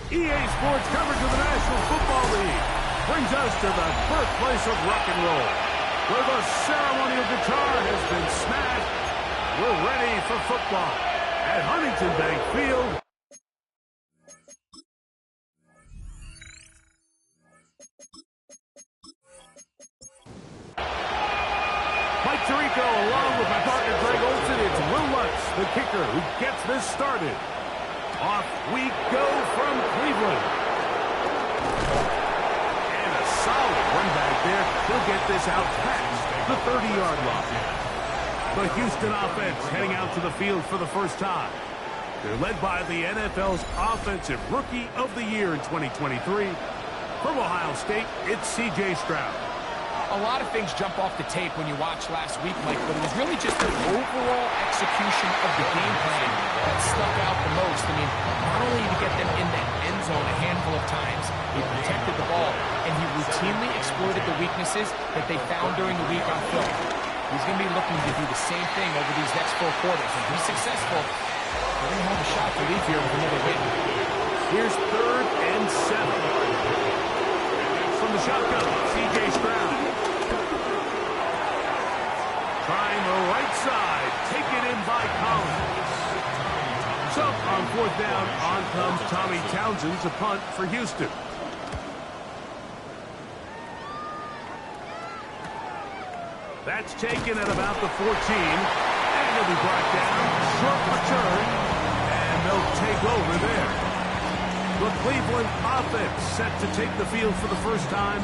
EA Sports coverage of the National Football League brings us to the birthplace of rock and roll, where the ceremonial guitar has been smashed. We're ready for football at Huntington Bank Field. Mike Tirico along with my partner Greg Olson. It's Will Lutz, the kicker, who gets this started. Off we go from Cleveland. And a solid run back there. He'll get this out past the 30-yard line. The Houston offense heading out to the field for the first time. They're led by the NFL's Offensive Rookie of the Year in 2023. From Ohio State, it's C.J. Stroud. A lot of things jump off the tape when you watch last week, Mike, but it was really just the overall execution of the game plan that stuck out the most. I mean, not only did he get them in the end zone a handful of times, he protected the ball, and he routinely exploited the weaknesses that they found during the week on film. He's going to be looking to do the same thing over these next 4 quarters. And be successful, they're going to have a shot to leave here with another win. Here's 3rd and 7. From the shotgun, C.J. Stroud. Trying the right side, taken in by Collins. So on 4th down, on comes Tommy Townsend to punt for Houston. That's taken at about the 14, and he'll be brought down. Short return, and they'll take over there. The Cleveland offense set to take the field for the first time.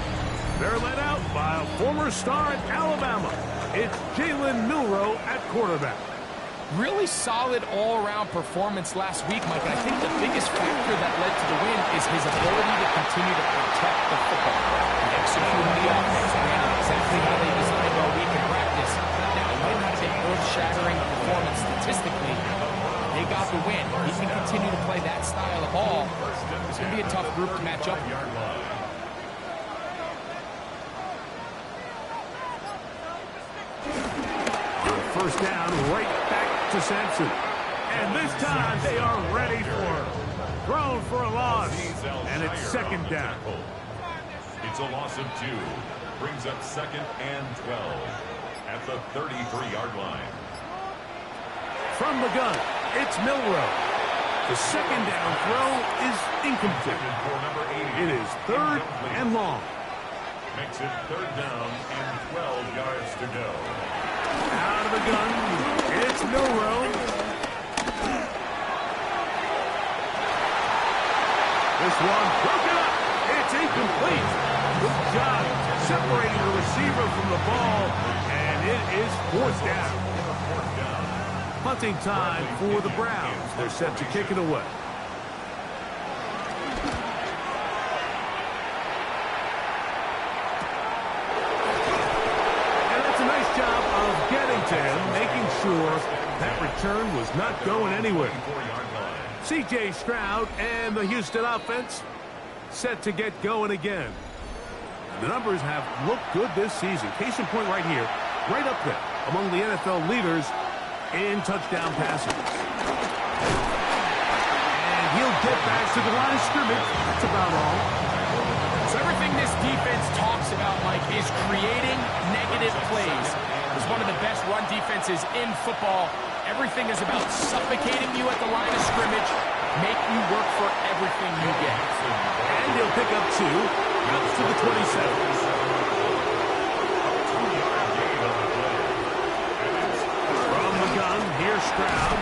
They're led out by a former star at Alabama. It's Jalen Milroe at quarterback. Really solid all-around performance last week, Mike. And I think the biggest factor that led to the win is his ability to continue to protect the football. He executed the offense, ran it exactly how they designed all week in practice. Now, it might not have been earth-shattering performance statistically. They got the win. He can continue to play that style of ball. It's going to be a tough group to match up with. First down, right back to Sampson. And this time they are ready for it. Thrown for a loss. And it's 2nd down. It's a loss of 2. Brings up 2nd and 12 at the 33-yard line. From the gun, it's Milroe. The 2nd down throw is incomplete. It is 3rd and long. Makes it 3rd down and 12 yards to go. Out of the gun, it's Milroe. This one broken up. It's incomplete. Good job separating the receiver from the ball, and it is 4th down. Punting time for the Browns. They're set to kick it away. To him, making sure that return was not going anywhere. C.J. Stroud and the Houston offense set to get going again. The numbers have looked good this season. Case in point right here, right up there among the NFL leaders in touchdown passes. And he'll get back to the line of scrimmage. That's about all. So everything this defense talks about, Mike, is creating negative plays. It's one of the best run defenses in football. Everything is about suffocating you at the line of scrimmage, make you work for everything you get. And he'll pick up 2, out to the 27. From the gun, here's Stroud.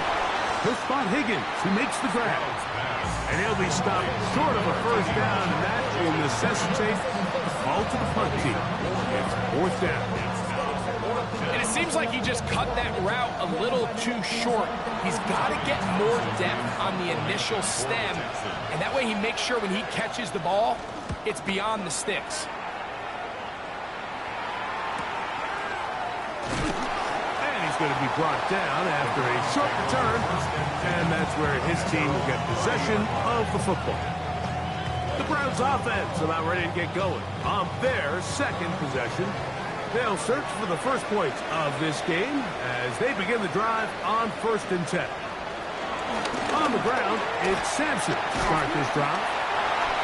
He'll spot Higgins, who makes the grab. And he'll be stopped short of a 1st down, and that will necessitate a call to the punt team. It's 4th down. And it seems like he just cut that route a little too short. He's got to get more depth on the initial stem, and that way he makes sure when he catches the ball, it's beyond the sticks. And he's going to be brought down after a short return, and that's where his team will get possession of the football. The Browns offense about ready to get going on their 2nd possession. They'll search for the first points of this game as they begin the drive on 1st and 10. On the ground, it's Sampson to start this drive.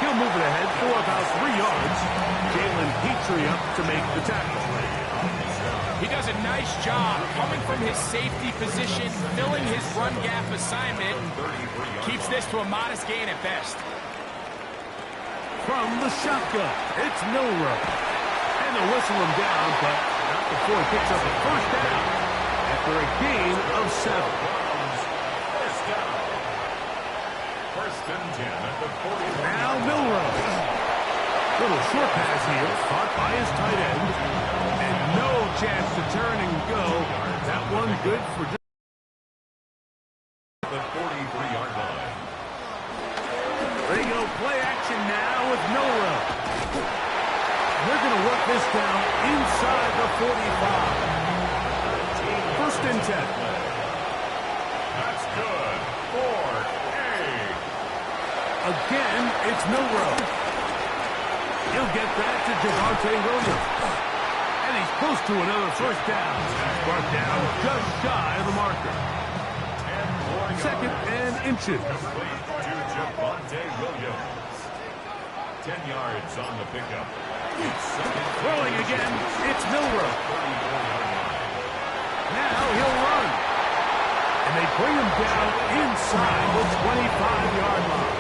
He'll move it ahead for about 3 yards. Jalen Petrie up to make the tackle. He does a nice job coming from his safety position, filling his run gap assignment, keeps this to a modest gain at best. From the shotgun, it's Milroe. And they'll whistle him down, but not before he picks up a first down after a gain of 7. First and 10 at the 40. Now Milroe. Little short pass here, caught by his tight end. And no chance to turn and go. That one good for just The 43-yard line. There you go, play action now with Milroe. They're going to work this down inside the 45. First and 10. That's good. 4A. Again, it's Milroe. He'll get that to Javonte Williams. And he's close to another first down. Brought down just shy of the marker. Second and inches. Complete to Javonte Williams. 10 yards on the pickup. It's second. Throwing again, it's Milroe. 34-yard line. Now he'll run. And they bring him down inside the 25-yard line.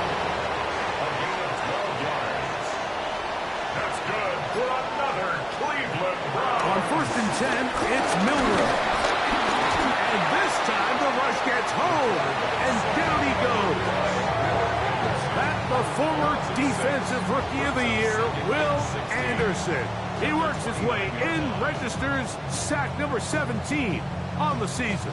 A gain of 12 yards. That's good for another Cleveland Browns. On first and 10, it's Milroe. And this time the rush gets home. And down he goes. Back the former defensive rookie of the year, Will Anderson. He works his way in, registers sack number 17 on the season.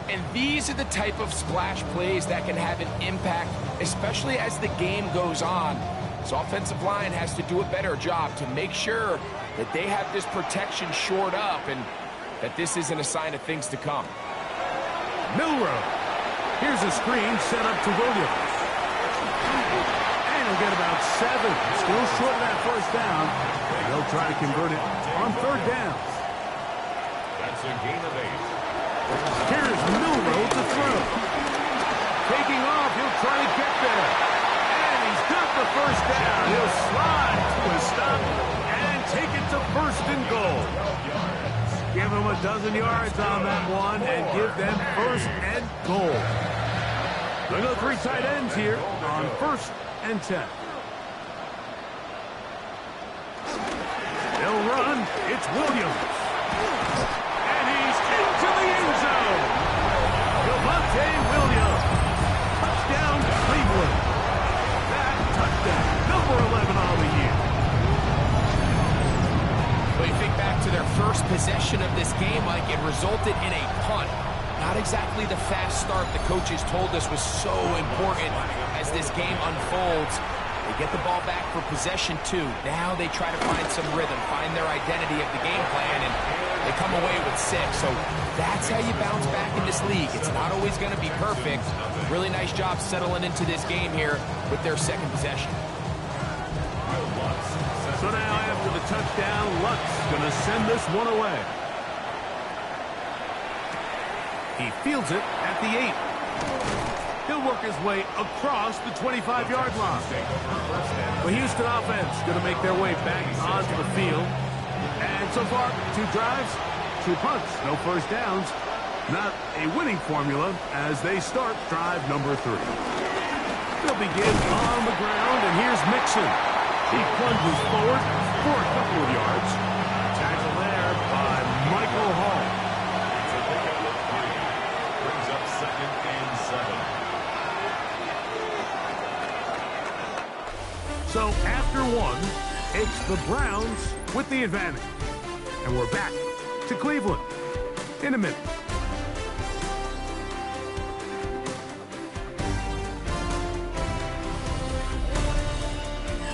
And these are the type of splash plays that can have an impact, especially as the game goes on. This offensive line has to do a better job to make sure that they have this protection shored up and that this isn't a sign of things to come. Milroe. Here's a screen set up to Williams. And he'll get about 7. Still short of that first down. They'll try to convert it on third down. That's a gain of 8. Here's Milroe to throw. Taking off, he'll try to get there. And he's got the first down. He'll slide to a stop and take it to first and goal. Give him a dozen yards on that one and give them first and goal. They go 3 tight ends here on first and 10. They'll run. It's Williams. And he's into the end zone. Javonte Williams. Touchdown, Cleveland. That touchdown, number 11 on the year. Well, you think back to their first possession of this game, Mike, it resulted in a punt. Not exactly the fast start the coaches told us was so important as this game unfolds. They get the ball back for possession 2. Now they try to find some rhythm, find their identity of the game plan, and they come away with 6. So that's how you bounce back in this league. It's not always going to be perfect. Really nice job settling into this game here with their second possession. So now after the touchdown, Luck's going to send this one away. He fields it at the 8. He'll work his way across the 25-yard line. The Houston offense going to make their way back onto the field. And so far, 2 drives, 2 punts, no first downs. Not a winning formula as they start drive number 3. They'll begin on the ground, and here's Mixon. He plunges forward for a couple of yards. Tackle there by Michael Hall. It's a pickup of 3. Brings up second and 7. So after 1, it's the Browns with the advantage. And we're back to Cleveland in a minute.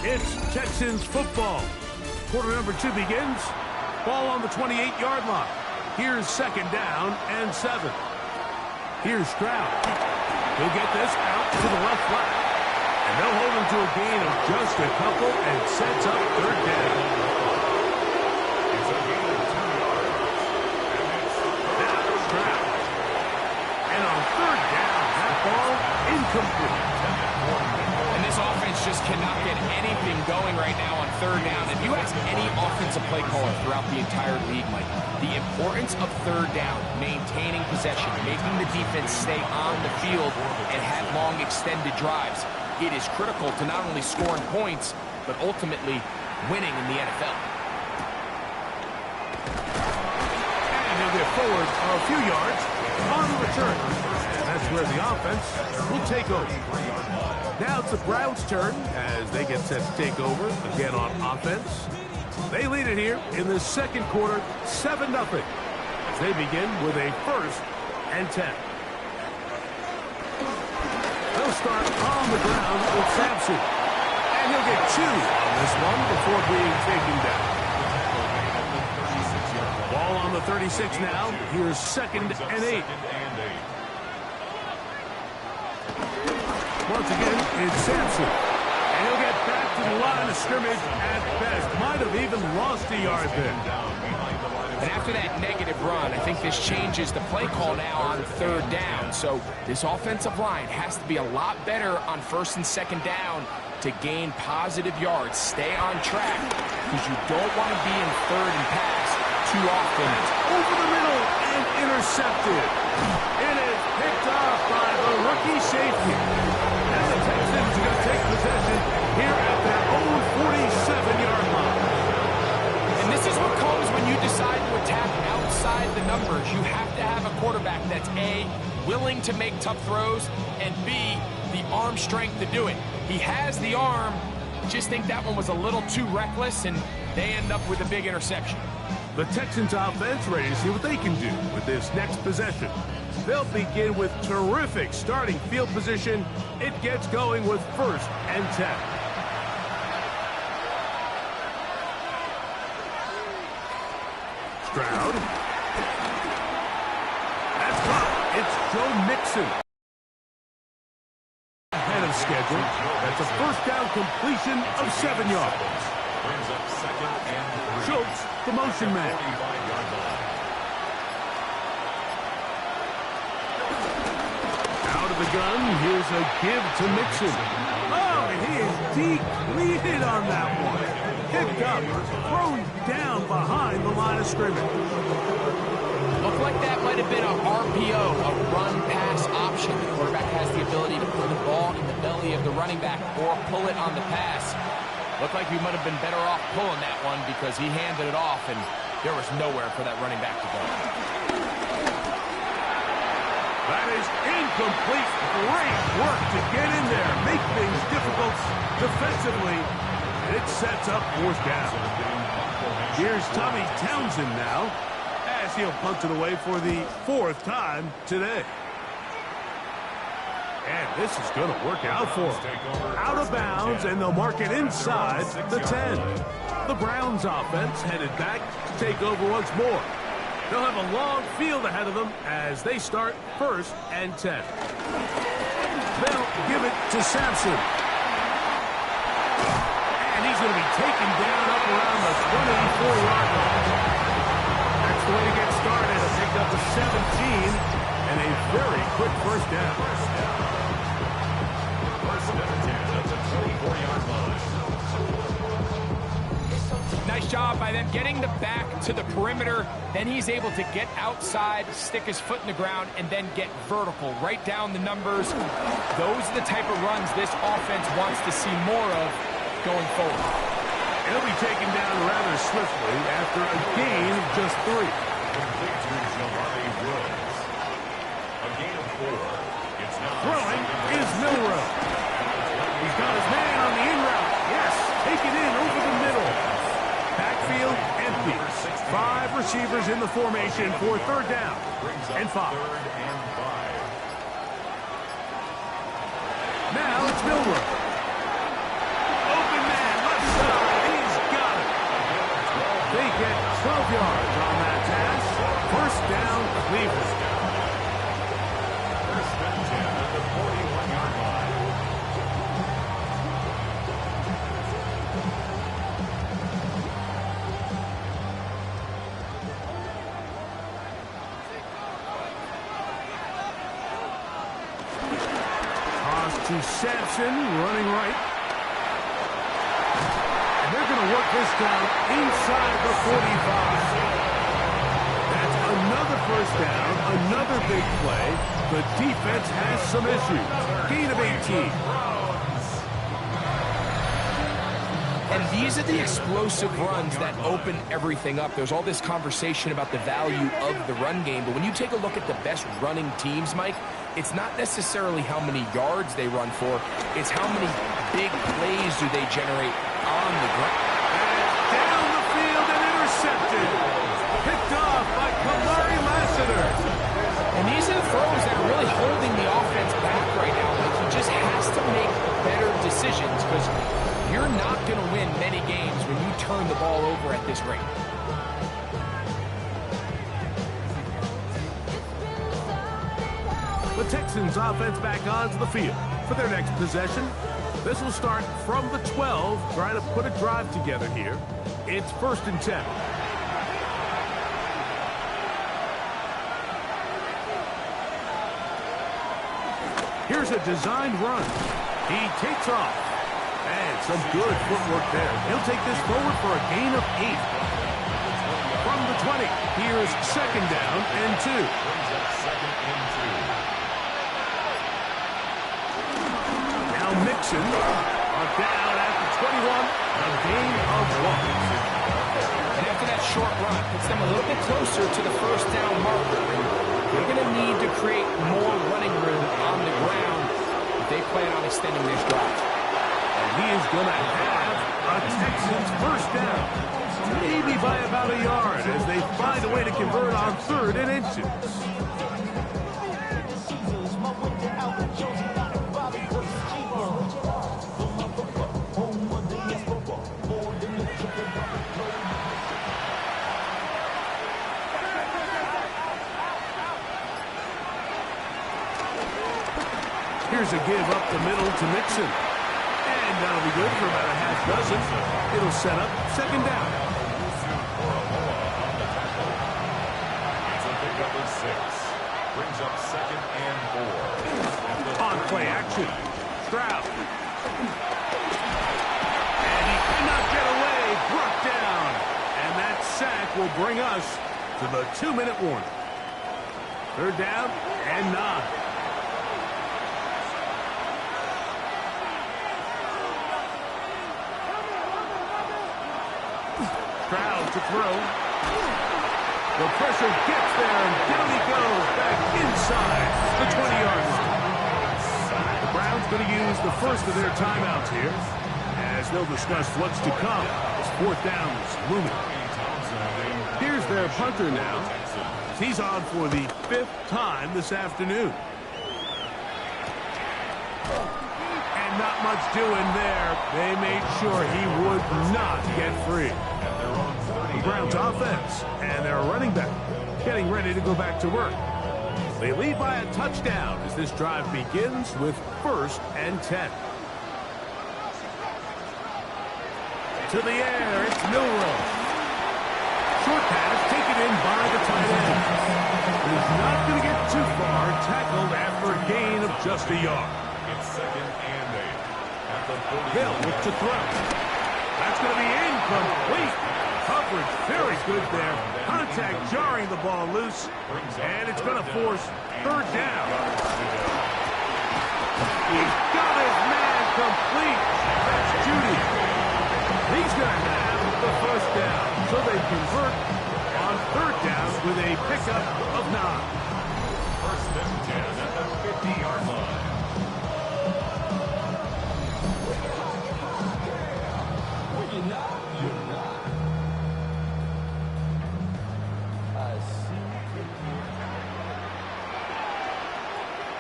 It's Texans football. Quarter number 2 begins. Ball on the 28-yard line. Here's second down and 7. Here's Stroud. He'll get this out to the left flat. And they'll hold him to a gain of just a couple and sets up third down. It's a gain of 2 yards. And it's Now Stroud. And on third down, that ball incomplete. And this offense Giants just cannot get anything going right now on third down. If you ask any offensive play caller throughout the entire league, Mike, the importance of third down, maintaining possession, making the defense stay on the field and have long extended drives, it is critical to not only scoring points, but ultimately winning in the NFL. And he'll get forward a few yards on the return. And that's where the offense will take over. Now it's the Browns' turn as they get set to take over again on offense. They lead it here in the second quarter, 7-0. As they begin with a 1st and 10. They'll start on the ground with Sampson. And he'll get 2 on this one before being taken down. Ball on the 36 now. Here's 2nd and 8. Once again, it's Sampson. And he'll get back to the line of scrimmage at best. Might have even lost a yard there. And after that negative run, I think this changes the play call now on third down. So this offensive line has to be a lot better on 1st and 2nd down to gain positive yards. Stay on track because you don't want to be in 3rd and pass too often. Over the middle and intercepted. It is picked off by the rookie safety. And the Texans are going to take possession here at their own 47-yard line. And this is what comes when you decide to attack outside the numbers. You have to have a quarterback that's A, willing to make tough throws, and B, the arm strength to do it. He has the arm, just think that one was a little too reckless, and they end up with a big interception. The Texans offense ready to see what they can do with this next possession. They'll begin with terrific starting field position. It gets going with 1st and 10. Stroud. That's caught. It's Joe Mixon. Ahead of schedule. That's a 1st down completion of 7 yards. Brings up 2nd and 3. Schultz, the motion man. Out of the gun, here's a give to Mixon. Oh, and he is depleted on that one. Picked up, thrown down behind the line of scrimmage. Looked like that might have been a RPO, a run-pass option. The quarterback has the ability to put the ball in the belly of the running back or pull it on the pass. Looked like we might have been better off pulling that one because he handed it off, and there was nowhere for that running back to go. That is incomplete. Great work to get in there, make things difficult defensively, and it sets up 4th down. Here's Tommy Townsend now, as he'll punt it away for the 4th time today. And this is going to work out for him. Out of bounds, and they'll mark it inside the 10. The Browns offense headed back to take over once more. They'll have a long field ahead of them as they start 1st and 10. They'll give it to Sampson. And he's going to be taken down up around the 24-yard line. That's the way to get started. A pick up to 17 and a very quick 1st down. Nice job by them getting the back to the perimeter. Then he's able to get outside, stick his foot in the ground, and then get vertical, right down the numbers. Those are the type of runs this offense wants to see more of going forward. He'll be taken down rather swiftly after a gain of just 3. Throwing is Milrow. He's got his man on the in route. Yes, take it in over the middle. Backfield empty. 5 receivers in the formation for 3rd down and 5. Now it's Milrow. Open man, left side. He's got it. They get 12 yards on that pass. 1st down, Cleveland. To Sampson, running right. they're going to work this down inside the 45. That's another first down, another big play. The defense has some issues. Gain of 18. And these are the explosive runs that open everything up. There's all this conversation about the value of the run game, but when you take a look at the best running teams, Mike, it's not necessarily how many yards they run for, it's how many big plays do they generate on the ground. Down the field and intercepted. Picked off by Kamari Lassiter. And these are the throws that are really holding the offense back right now. Like, he just has to make better decisions because you're not going to win many games when you turn the ball over at this rate. The Texans offense back onto the field for their next possession. This will start from the 12, trying to put a drive together here. It's 1st and 10. Here's a designed run. He takes off. And some good footwork there. He'll take this forward for a gain of 8. From the 20, here's 2nd down and 2. Now Mixon are down at the 21, a gain of 1. And after that short run, puts them a little bit closer to the first down marker. They're going to need to create more running room on the ground if they plan on extending this drive. And he is going to have a Texans first down. Maybe by about a yard as they find a way to convert on 3rd and inches. Here's a give up the middle to Mixon. And that'll be good for about a half dozen. It'll set up 2nd down. It's a pickup of 6. Brings up 2nd and 4. On play action. Stroud. And he cannot get away. Brought down. And that sack will bring us to the 2-minute warning. 3rd down and 9. Stroud to throw. The pressure gets there, and down he goes, back inside the 20-yard line. The Browns going to use the first of their timeouts here, as they'll discuss what's to come as 4th down is looming. Here's their punter now. He's on for the 5th time this afternoon. And not much doing there. They made sure he would not get free. The Browns offense and their running back getting ready to go back to work. They lead by a touchdown as this drive begins with 1st and 10. To the air, it's Milroe. Short pass taken in by the tight end. He's not going to get too far, tackled after a gain of just a yard. It's 2nd and 8. At the 40. Hill with to throw. That's going to be incomplete. Coverage very good there. Contact jarring the ball loose. And it's going to force 3rd down. He's got his man complete. That's Judy. He's going to have the first down. So they convert on 3rd down with a pickup of 9. 1st and 10 at the 50-yard line.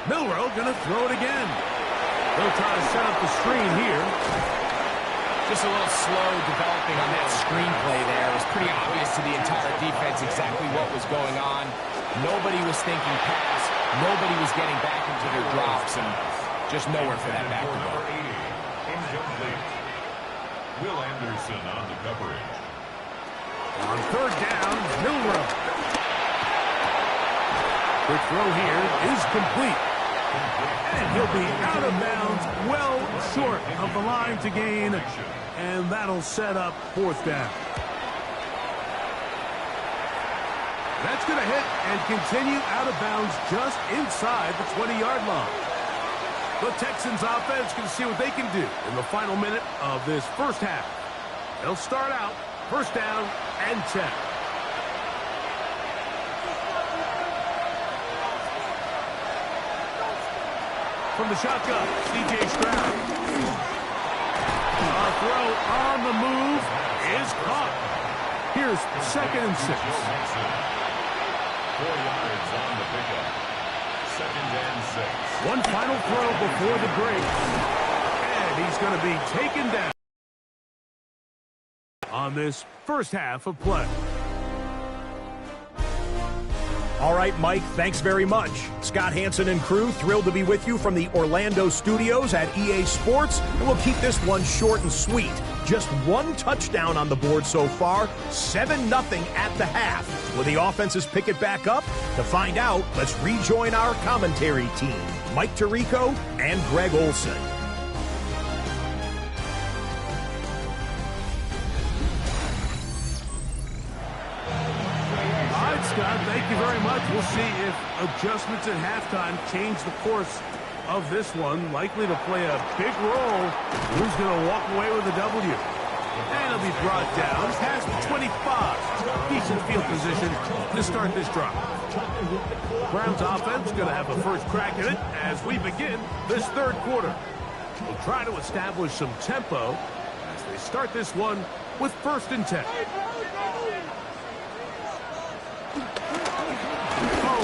Milroe going to throw it again. They'll try to set up the screen here. Just a little slow developing on that screenplay there. It was pretty obvious to the entire defense exactly what was going on. Nobody was thinking pass. Nobody was getting back into their drops, and just nowhere for that back to go. Incomplete. Will Anderson on the coverage. On 3rd down, Milroe. Quick throw here is complete. And he'll be out of bounds, well short of the line to gain. And that'll set up fourth down. That's going to hit and continue out of bounds just inside the 20-yard line. The Texans offense can see what they can do in the final minute of this first half. They'll start out first down and 10. From the shotgun, C.J. Stroud. A throw on the move is caught. Here's 2nd and 6. 4 yards on the pickup. 2nd and 6. One final throw before the break. And he's going to be taken down on this first half of play. All right, Mike, thanks very much. Scott Hansen and crew, thrilled to be with you from the Orlando studios at EA Sports. And we'll keep this one short and sweet. Just one touchdown on the board so far, 7-0 at the half. Will the offenses pick it back up? To find out, let's rejoin our commentary team, Mike Tirico and Greg Olson. Scott, thank you very much. We'll see if adjustments at halftime change the course of this one. Likely to play a big role. Who's going to walk away with a W? And it'll be brought down past the 25. Decent field position to start this drive. Browns offense going to have a first crack at it as we begin this third quarter. We'll try to establish some tempo as they start this one with 1st and 10.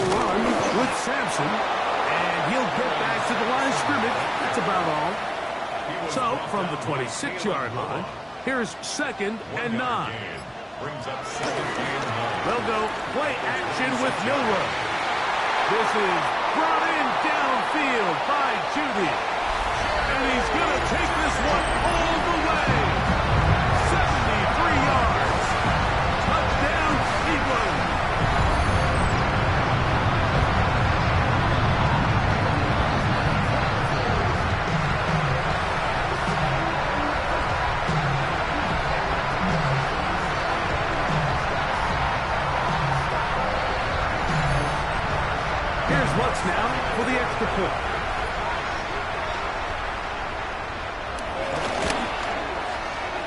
Run with Sampson, and he'll get back to the line of scrimmage. That's about all. So, from the 26-yard line, here's 2nd and 9. Brings up 2nd and 9. They'll go play action with Milroe. This is brought in downfield by Judy. And he's going to take this one all the way. 73 yards. Touchdown, Cleveland. Lutz now for the extra point.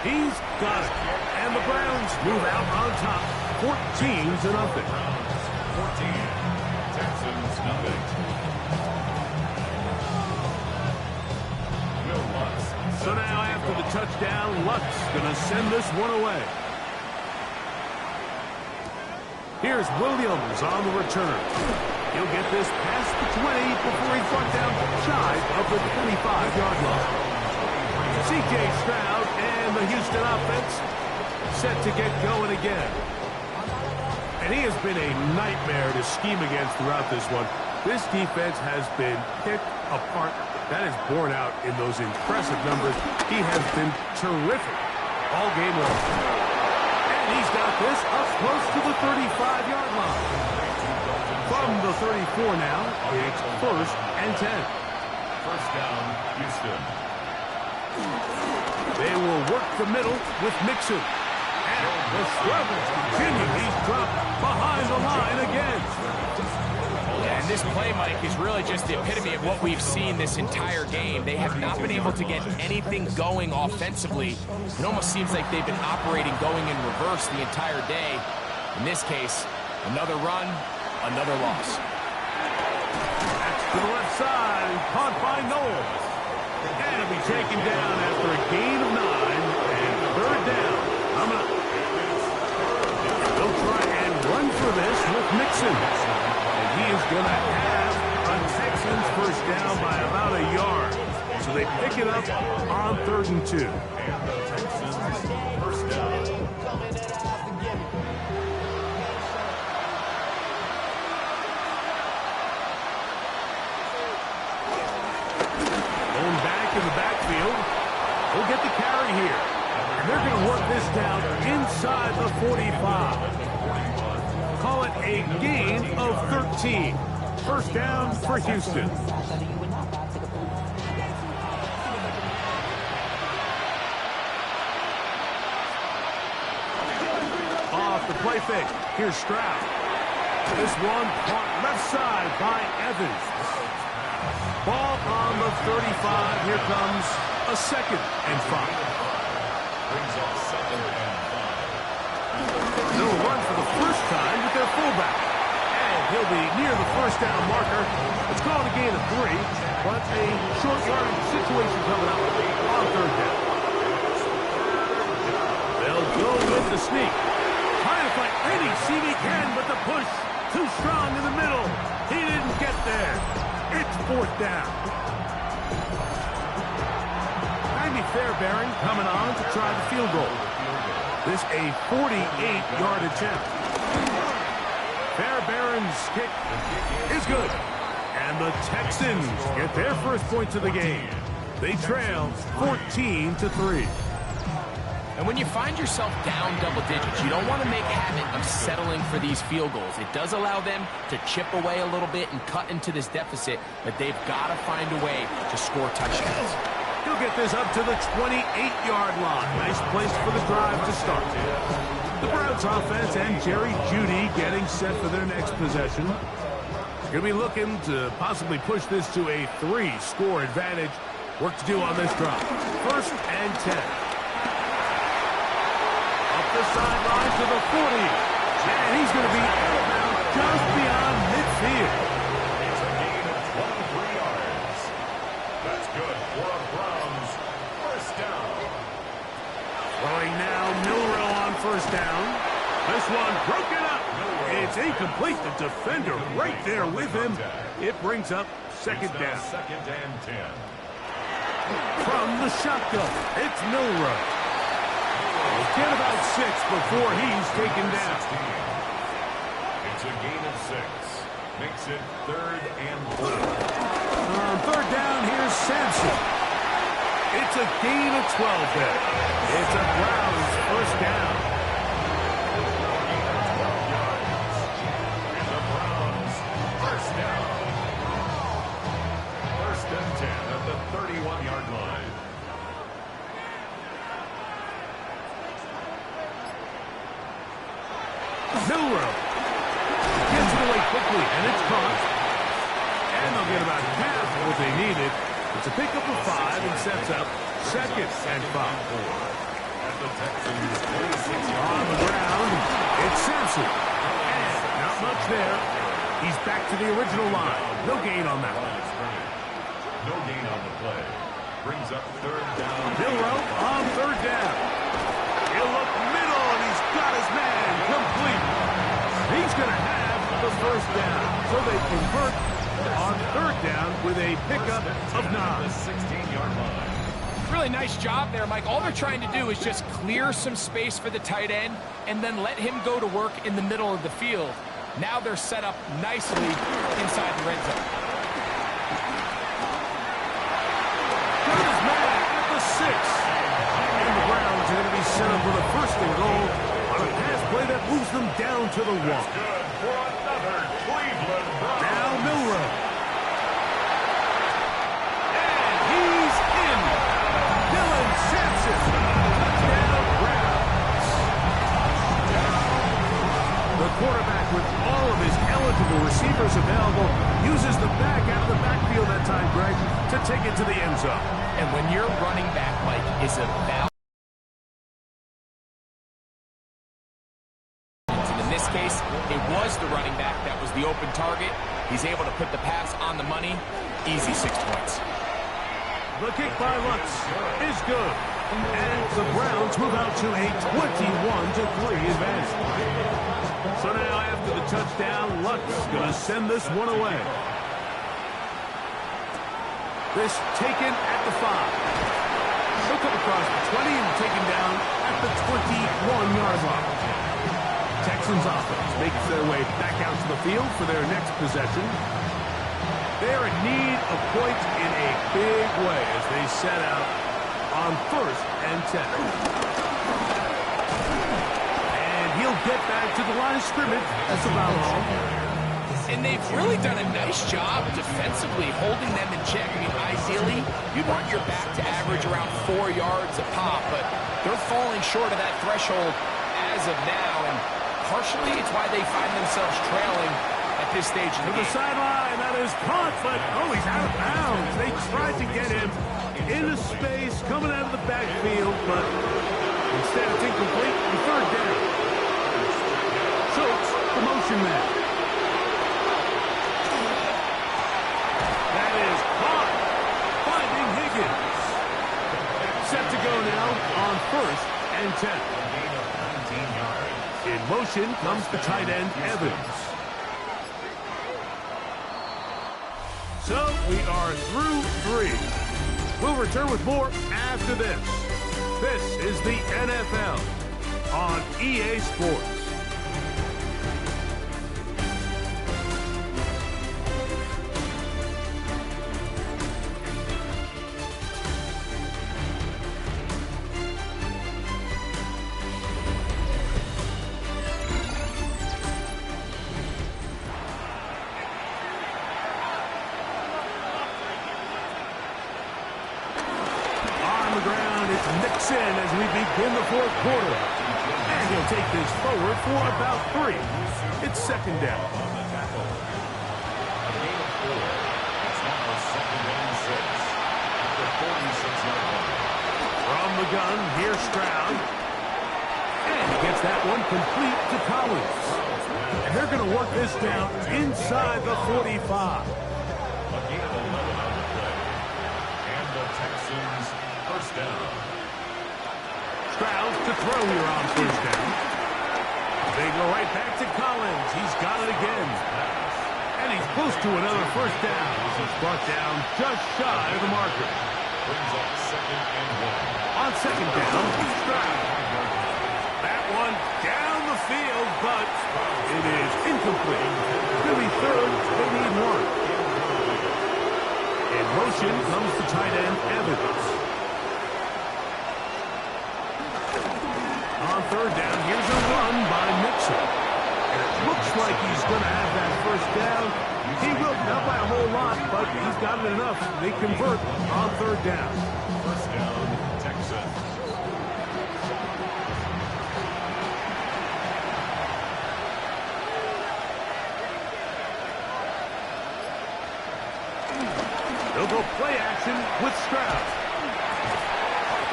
He's got it. And the Browns move out on top. 14-0. 14. Texans nothing. Will Lutz. So now after the touchdown, Lutz going to send this one away. Here's Williams on the return. He'll get this past the 20 before he's brought down shy of the 25-yard line. C.J. Stroud and the Houston offense set to get going again. And he has been a nightmare to scheme against throughout this one. This defense has been picked apart. That is borne out in those impressive numbers. He has been terrific all game long. And he's got this up close to the 35-yard line. From the 34 now, it's 1st and 10. First down, Houston. They will work the middle with Mixon. And the struggles continue. He's dropped behind the line again. And this play, Mike, is really just the epitome of what we've seen this entire game. They have not been able to get anything going offensively. It almost seems like they've been operating going in reverse the entire day. In this case, another run, another loss. That's to the left side, caught by Noel. And it'll be taken down after a gain of 9 and 3rd down. Coming up. They'll try and run for this with Mixon. And he is going to have a Texans first down by about a yard. So they pick it up on 3rd and 2. Texans first down. In the backfield, he'll get the carry here. And they're going to work this down inside the 45. Call it a gain of 13. First down for Houston. off the play fake. Here's Stroud. This one caught left side by Evans. Ball on the 35. Here comes a 2nd and 5. Brings up 2nd and 5. They'll run for the first time with their fullback. And he'll be near the first down marker. It's called a gain of 3, but a short yardage situation coming up on 3rd down. They'll go with the sneak. Trying to find any seam he can, but the push too strong in the middle. He didn't get there. It's 4th down. Andy Fairbairn coming on to try the field goal. This a 48-yard attempt. Fairbairn's kick is good. And the Texans get their first points of the game. They trail 14-3. And when you find yourself down double digits, you don't want to make habit of settling for these field goals. It does allow them to chip away a little bit and cut into this deficit, but they've got to find a way to score touchdowns. He'll get this up to the 28-yard line. Nice place for the drive to start. The Browns offense and Jerry Jeudy getting set for their next possession. Going to be looking to possibly push this to a 3-score advantage. Work to do on this drive. 1st and 10. The sideline to the 40. And he's going to be out of bounds just beyond midfield. It's a gain of 23 yards. That's good for a Browns first down. Throwing now, Milrow on 1st down. This one broken up. It's incomplete. The defender right there with him. It brings up 2nd down. 2nd and 10. From the shotgun, it's Milrow. Get about 6 before he's taken down. It's a gain of 6. Makes it 3rd and 4. On 3rd down, here's Sampson. It's a gain of 12 there. It's a Browns first down. Gain of 12 yards. And the Browns first down. 1st and 10 at the 31-yard line. Milrow gets it away quickly, and it's caught. And they'll get about half of what they needed. It's a pickup of 5 and sets up 2nd and 5. At the Texans' 26 On the ground, it's Sampson. And not much there. He's back to the original line. No gain on that one. No gain on the play. Brings up 3rd down. Milrow on 3rd down. He'll look middle, and he's got his man complete. He's going to have the first down. So they convert on 3rd down with a pickup of 9. The 16-yard line. Really nice job there, Mike. All they're trying to do is just clear some space for the tight end and then let him go to work in the middle of the field. Now they're set up nicely inside the red zone. Got his man at the 6. And the Browns are going to be set up with a 1st and goal on a pass play that moves them down to the 1. Good for another Cleveland Browns. Now Milrow. And he's in. Dylan Sampson. Touchdown Browns. The quarterback, with all of his eligible receivers available, uses the back out of the backfield that time, Greg, to take it to the end zone. And when your running back, Mike, is a value, in this case, it was the running back that was the open target. He's able to put the pass on the money. Easy 6 points. The kick by Lutz is good. And the Browns move out to a 21-3 advantage. So now after the touchdown, Lutz is going to send this one away. This taken at the 5. He'll come across the 20 and taken down at the 21-yard line. Texans offense makes their way back out to the field for their next possession. They're in need of points in a big way as they set out on 1st and 10. And he'll get back to the line of scrimmage. That's about all. And they've really done a nice job defensively holding them in check. I mean, ideally, you'd want your back to average around 4 yards a pop, but they're falling short of that threshold as of now. And partially it's why they find themselves trailing at this stage of the game. To the sideline, that is caught, but he's out of bounds. They tried to get him into space, coming out of the backfield, but instead it's incomplete and third down. Schultz, the motion man. That is caught, finding Higgins. Set to go now on 1st and 10. In motion comes the tight end, Evans. So we are through 3. We'll return with more after this. This is the NFL on EA Sports. As we begin the 4th quarter. And he'll take this forward for about 3. It's 2nd down. From the gun, here's Stroud. And he gets that one complete to Collins. And they're going to work this down inside the 45. And the Texans first down. Stroud to throw here on 1st down. They go right back to Collins. He's got it again. And he's close to another 1st down. He's brought down just shy of the marker. Brings up 2nd and 1. On 2nd down, Stroud. That one down the field, but it is incomplete. It's going to be 3rd. They need 1. In motion comes the tight end, Evans. On 3rd down, here's a run by Mixon. And it looks like he's going to have that 1st down. He will, not by a whole lot, but he's got it enough. They convert on 3rd down. 1st down, Texans. They'll go play action with Stroud.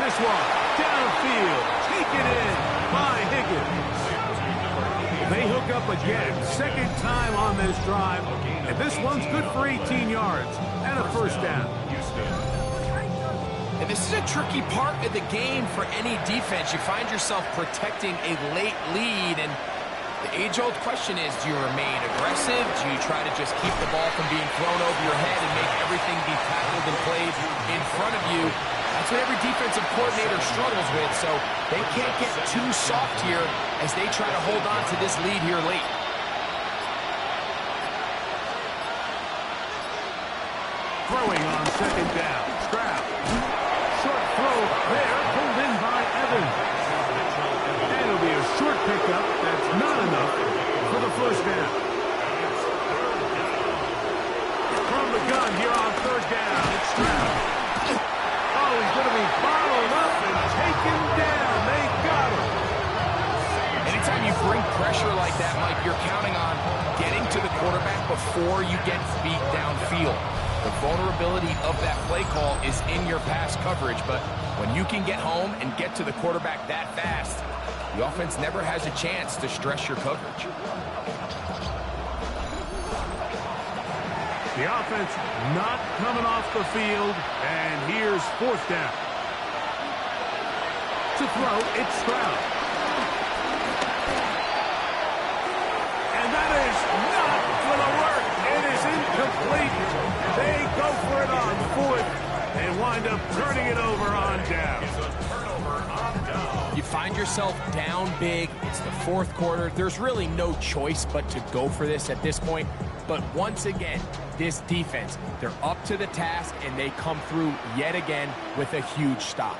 This one, downfield, taken in by Higgins. They hook up again, 2nd time on this drive, and this one's good for 18 yards and a 1st down. And this is a tricky part of the game for any defense. You find yourself protecting a late lead, and the age-old question is, do you remain aggressive? Do you try to just keep the ball from being thrown over your head and make everything be tackled and played in front of you? That's what every defensive coordinator struggles with, so they can't get too soft here as they try to hold on to this lead here late. Throwing on 2nd down, Stroud. Short throw there, pulled in by Evans. And it'll be a short pickup. That's not enough for the 1st down. From the gun here on 3rd down, it's Stroud. Oh, he's going to be followed up and taken down. They got him. Anytime you bring pressure like that, Mike, you're counting on getting to the quarterback before you get beat downfield. The vulnerability of that play call is in your pass coverage, but when you can get home and get to the quarterback that fast, the offense never has a chance to stress your coverage. The offense not coming off the field, and here's 4th down. To throw, it's Stroud. And that is not going to work. It is incomplete. They go for it on 4th and wind up turning it over on down. You find yourself down big. It's the 4th quarter. There's really no choice but to go for this at this point. But once again, this defense, they're up to the task, and they come through yet again with a huge stop.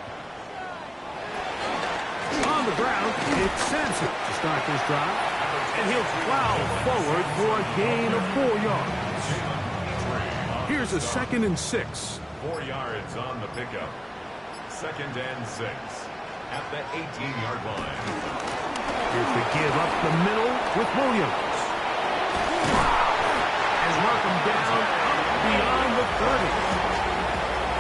On the ground, it's Sampson to start this drive. And he'll plow forward for a gain of 4 yards. Here's a 2nd and 6. 4 yards on the pickup. 2nd and 6 at the 18-yard line. Here's the give up the middle with Williams. And mark him down up beyond the 30.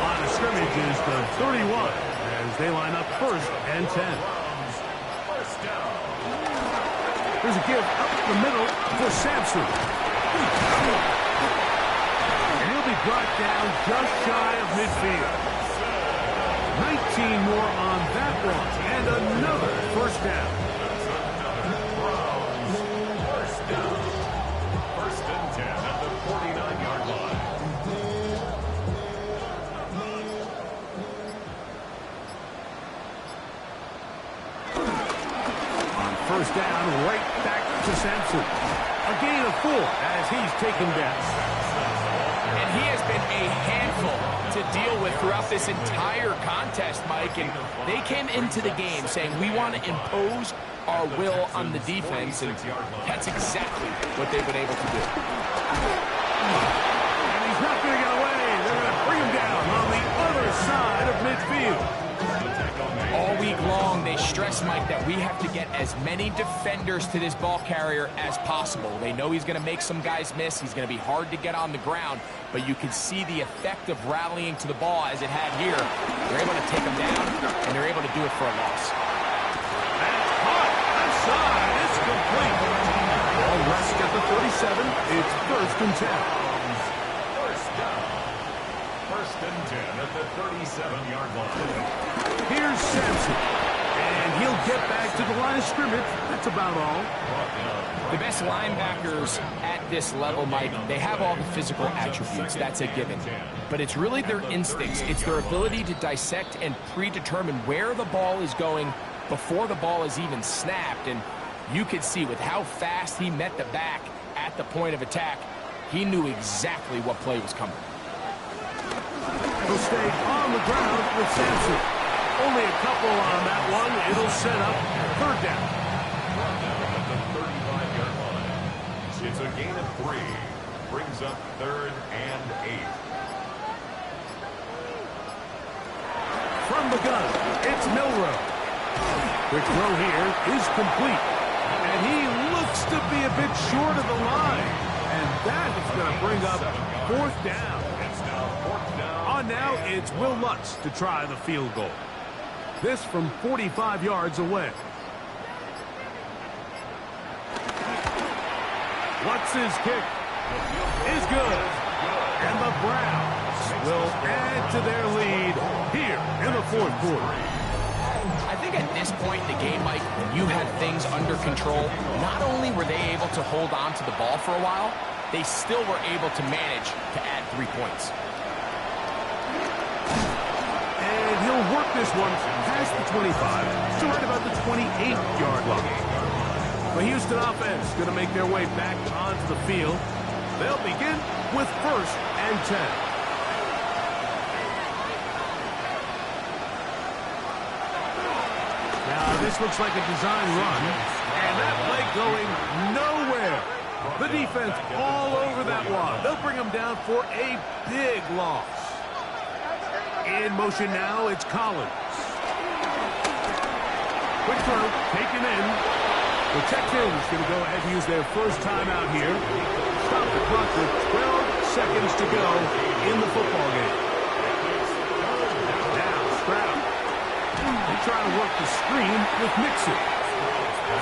Line of scrimmage is the 31 as they line up 1st and 10. There's a give up the middle for Sampson. And he'll be brought down just shy of midfield. 19 more on that one, and another 1st down. First down. 1st and 10 at the 49-yard line. On 1st down, right back to Sampson. A gain of 4 as he's taken down. And he has been a handful to deal with throughout this entire contest, Mike. And they came into the game saying, we want to impose our will on the defense. And that's exactly what they've been able to do. And he's not going to get away. They're going to bring him down on the other side of midfield. All week long, they stress, Mike, that we have to get as many defenders to this ball carrier as possible. They know he's going to make some guys miss. He's going to be hard to get on the ground, but you can see the effect of rallying to the ball as it had here. They're able to take him down, and they're able to do it for a loss. That's hot. Outside. It's complete. Ball rest at the 37. It's 1st and 10. First down. 1st and 10 at the 37-yard line. Here's Sampson. And he'll get back to the line of scrimmage. That's about all. The best linebackers at this level, Mike, they have all the physical attributes. That's a given. But it's really their instincts. It's their ability to dissect and predetermine where the ball is going before the ball is even snapped. And you could see with how fast he met the back at the point of attack, he knew exactly what play was coming. He'll stay on the ground with Sampson. Only a couple on that one. It'll set up 3rd down. At the 35-yard line. It's a gain of 3. Brings up 3rd and 8. From the gun, it's Milrow. Quick throw here is complete. And he looks to be a bit short of the line. And that is going to bring up 4th down. It's now 4th down. On now, it's Will Lutz to try the field goal. This from 45 yards away. Lutz's kick is good. And the Browns will add to their lead here in the 4th quarter. I think at this point in the game, Mike, when you had things under control, not only were they able to hold on to the ball for a while, they still were able to manage to add 3 points. And he'll work this one past the 25 to right about the 28-yard line. The Houston offense going to make their way back onto the field. They'll begin with 1st and 10. Now, this looks like a design run, and that play going nowhere. The defense all over that one. They'll bring them down for a big loss. In motion now, it's Collins. Quick throw, taken in. The Texans going to go ahead and use their first timeout here. Stop the clock with 12 seconds to go in the football game. Now, Stroud. They try to work the screen with Mixon.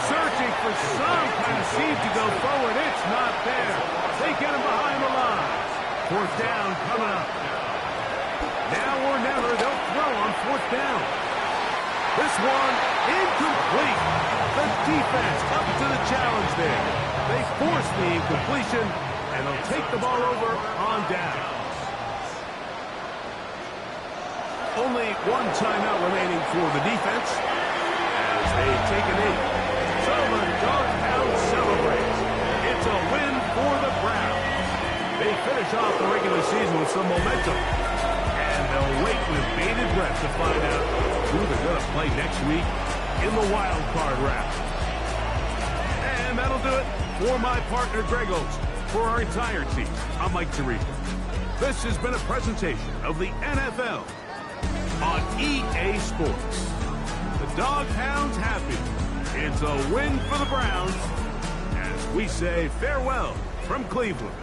Searching for some kind of seed to go forward. It's not there. They get him behind the line. 4th down coming up. Now or never, they'll throw on 4th down. This one incomplete. The defense up to the challenge there. They force the incompletion, and they'll take the ball over on down. Only one timeout remaining for the defense as they take a knee. So the Doghound celebrates. It's a win for the Browns. They finish off the regular season with some momentum. And they'll wait with bated breath to find out who they're going to play next week in the wild card round. And that'll do it for my partner, Greg Olson. For our entire team, I'm Mike Tirico. This has been a presentation of the NFL on EA Sports. The Doghounds happy. It's a win for the Browns as we say farewell from Cleveland.